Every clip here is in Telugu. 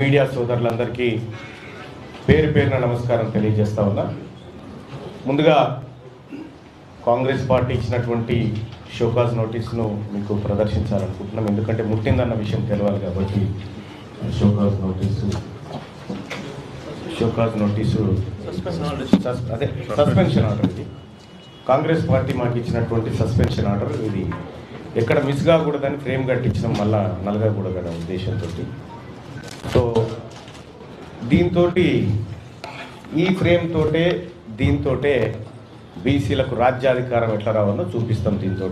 మీడియా సోదరులందరికీ పేరు పేరున నమస్కారం తెలియజేస్తా ఉన్నా. ముందుగా కాంగ్రెస్ పార్టీ ఇచ్చినటువంటి షోకాజ్ నోటీస్ను మీకు ప్రదర్శించాలనుకుంటున్నాం. ఎందుకంటే ముట్టిందన్న విషయం తెలియాలి కాబట్టి షోకాజ్ నోటీసు అదే సస్పెన్షన్ ఆర్డర్. ఇది కాంగ్రెస్ పార్టీ మాకు ఇచ్చినటువంటి సస్పెన్షన్ ఆర్డర్. ఇది ఎక్కడ మిస్ కాకూడదని ఫ్రేమ్ కట్టించడం మళ్ళా నలగకూడదనే ఉద్దేశంతో. సో దీంతో ఈ ఫ్రేమ్ తోటే దీంతోటే బీసీలకు రాజ్యాధికారం ఎట్లా రావాలో చూపిస్తాం దీంతో.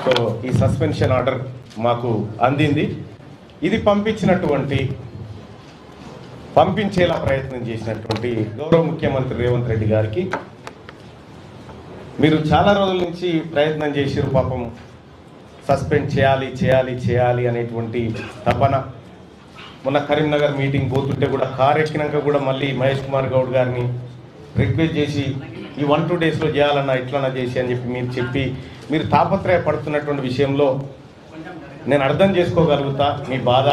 సో ఈ సస్పెన్షన్ ఆర్డర్ మాకు అందింది. ఇది పంపించేలా ప్రయత్నం చేసినటువంటి గౌరవ ముఖ్యమంత్రి రేవంత్ రెడ్డి గారికి మీరు చాలా రోజుల నుంచి ప్రయత్నం చేసారు. పాపం సస్పెండ్ చేయాలి అనేటువంటి తపన. మొన్న కరీంనగర్ మీటింగ్ పోతుంటే కూడా కారు ఎక్కినాక కూడా మళ్ళీ మహేష్ కుమార్ గౌడ్ గారిని రిక్వెస్ట్ చేసి ఈ 1-2 డేస్లో చేయాలన్నా ఇట్లన్నా చేసి అని చెప్పి మీరు తాపత్రయపడుతున్నటువంటి విషయంలో నేను అర్థం చేసుకోగలుగుతా మీ బాధ.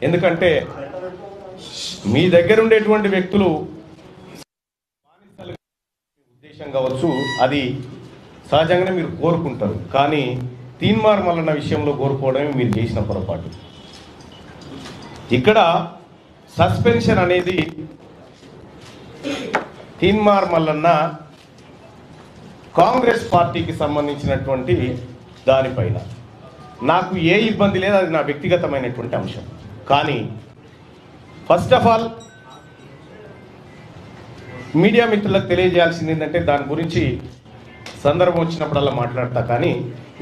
ఎందుకంటే మీ దగ్గర ఉండేటువంటి వ్యక్తులు ఉద్దేశం కావచ్చు, అది సహజంగానే మీరు కోరుకుంటారు. కానీ తీన్మార్ మల్లన్న విషయంలో కోరుకోవడమే మీరు చేసిన పొరపాటు. ఇక్కడ సస్పెన్షన్ అనేది తీన్మార్ మల్లన్న కాంగ్రెస్ పార్టీకి సంబంధించినటువంటి దానిపైన నాకు ఏ ఇబ్బంది లేదు, అది నా వ్యక్తిగతమైనటువంటి అంశం. కానీ ఫస్ట్ ఆఫ్ ఆల్ మీడియా మిత్రులకు తెలియజేయాల్సింది ఏంటంటే దాని గురించి సందర్భం వచ్చినప్పుడల్లా మాట్లాడతా. కానీ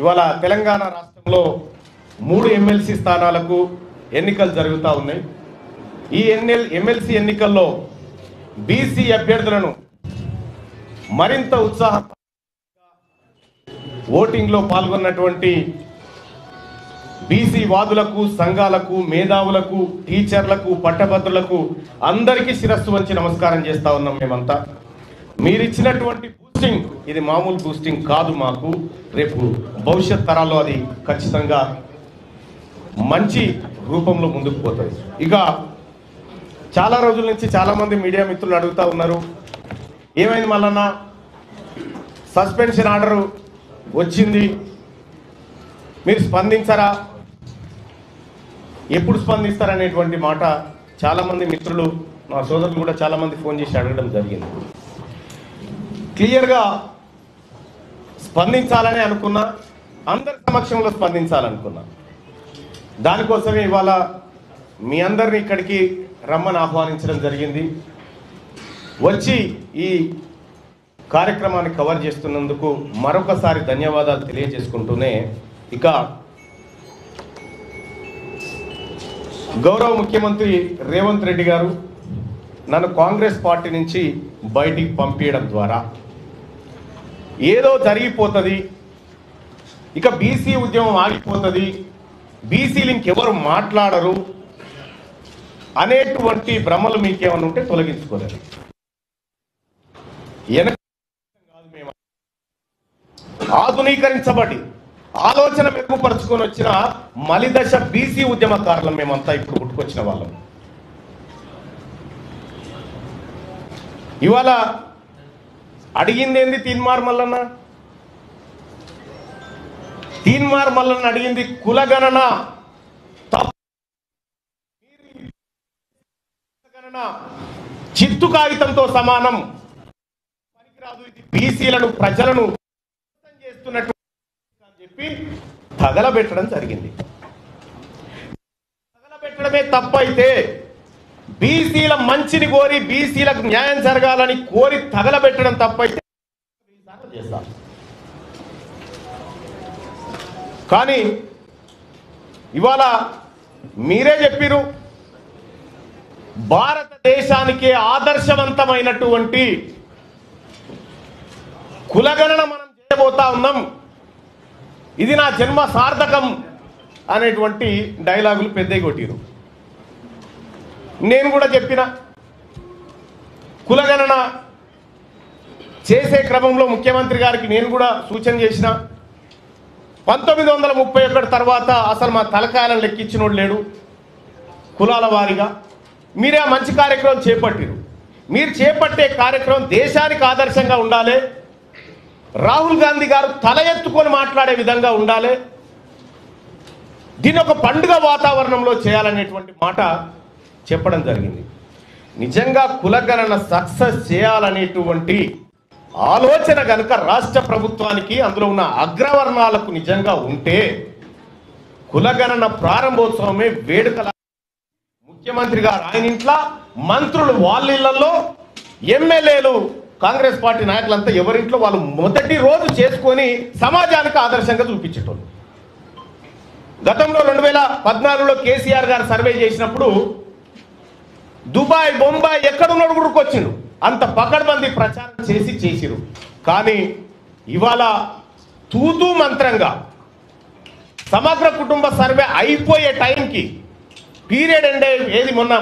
ఇవాళ తెలంగాణ రాష్ట్రంలో 3 ఎమ్మెల్సీ స్థానాలకు ఎన్నికలు జరుగుతూ ఉన్నాయి. ఈ ఎమ్మెల్సీ ఎన్నికల్లో బీసీ అభ్యర్థులను మరింత ఉత్సాహంగా ఓటింగ్లో పాల్గొన్నటువంటి బీసీ వాదులకు, సంఘాలకు, మేధావులకు, టీచర్లకు, పట్టభద్రులకు అందరికీ శిరస్సు వంచి నమస్కారం చేస్తా ఉన్నాం. మేమంతా మీరిచ్చినటువంటి బూస్టింగ్ ఇది మామూలు బూస్టింగ్ కాదు. మాకు రేపు భవిష్యత్ తరాల్లో అది ఖచ్చితంగా మంచి రూపంలో ముందుకు పోతుంది. ఇక చాలా రోజుల నుంచి చాలామంది మీడియా మిత్రులు అడుగుతూ ఉన్నారు, ఏమైంది మల్లన్న సస్పెన్షన్ ఆర్డర్ వచ్చింది, మీరు స్పందించరా, ఎప్పుడు స్పందిస్తారనేటువంటి మాట చాలామంది మిత్రులు, నా సోదరులు కూడా చాలామంది ఫోన్ చేసి అడగడం జరిగింది. క్లియర్గా స్పందించాలని అనుకున్నా, అందరి సమక్షంలో స్పందించాలనుకున్నా. దానికోసమే ఇవాళ మీ అందరినీ ఇక్కడికి రమ్మని ఆహ్వానించడం జరిగింది. వచ్చి ఈ కార్యక్రమాన్ని కవర్ చేస్తున్నందుకు మరొకసారి ధన్యవాదాలు తెలియజేసుకుంటూనే, ఇక గౌరవ ముఖ్యమంత్రి రేవంత్ రెడ్డి గారు నన్ను కాంగ్రెస్ పార్టీ నుంచి బయటికి పంపించడం ద్వారా ఏదో జరిగిపోతుంది, ఇక బీసీ ఉద్యమం ఆగిపోతుంది, బీసీలు ఇంకెవరు మాట్లాడరు అనేటువంటి భ్రమలు మీకేమన్నా ఉంటే తొలగించుకోలేదు. ఆధునీకరించబడి ఆలోచన మెరుగుపరుచుకొని వచ్చిన మలిదశ బీసీ ఉద్యమకారులం మేమంతా ఇప్పుడు పుట్టుకొచ్చిన వాళ్ళం. ఇవాళ అడిగింది ఏంది తీన్మార్ మల్లన్న? తీన్మార్ మల్లన్న అడిగింది కులగణన. చిత్తు కాగితంతో సమానం, పనికిరాదు, ఇది బీసీలను ప్రజలను చేస్తున్నట్టు అని చెప్పి తగలబెట్టడం జరిగింది. తగలబెట్టడమే తప్పైతే బీసీల మంచిని కోరి, బీసీలకు న్యాయం జరగాలని కోరి తగలబెట్టడం తప్పైతే చేస్తాం. కానీ ఇవాళ మీరే చెప్పిరు, భారతదేశానికే ఆదర్శవంతమైనటువంటి కులగణన మనం చేయబోతా ఉన్నాం, ఇది నా జన్మ సార్థకం అనేటువంటి డైలాగులు పెద్దవి కొట్టిరు. నేను కూడా చెప్పిన, కులగణన చేసే క్రమంలో ముఖ్యమంత్రి గారికి నేను కూడా సూచన చేసిన. 1931 తర్వాత అసలు మా తలకాయలను లెక్కించినోడు లేడు. కులాల వారీగా మీరే ఆ మంచి కార్యక్రమం చేపట్టారు. మీరు చేపట్టే కార్యక్రమం దేశానికి ఆదర్శంగా ఉండాలి. రాహుల్ గాంధీ గారు తల ఎత్తుకొని మాట్లాడే విధంగా ఉండాలి. దీని ఒక పండుగ వాతావరణంలో చేయాలనేటువంటి మాట చెప్పడం జరిగింది. నిజంగా కులగణన సక్సెస్ చేయాలనేటువంటి ఆలోచన కనుక రాష్ట్ర ప్రభుత్వానికి అందులో ఉన్న అగ్రవర్ణాలకు నిజంగా ఉంటే కులగణన ప్రారంభోత్సవమే వేడుకల ముఖ్యమంత్రి గారు ఆయన ఇంట్లో, మంత్రులు వాళ్ళ ఇళ్లలో, ఎమ్మెల్యేలు కాంగ్రెస్ పార్టీ నాయకులంతా ఎవరింట్లో వాళ్ళు మొదటి రోజు చేసుకొని సమాజానికి ఆదర్శంగా చూపించేటోళ్ళు. గతంలో 2014లో కేసీఆర్ గారు సర్వే చేసినప్పుడు దుబాయ్, బొంబాయి ఎక్కడున్నాడు కూడా వచ్చిండు. అంత పకడ్బందీ ప్రచారం చేసిరు. కానీ ఇవాళ తూతూ మంత్రంగా సమగ్ర కుటుంబ సర్వే అయిపోయే టైంకి పీరియడ్ ఎండ్ ఏది మొన్న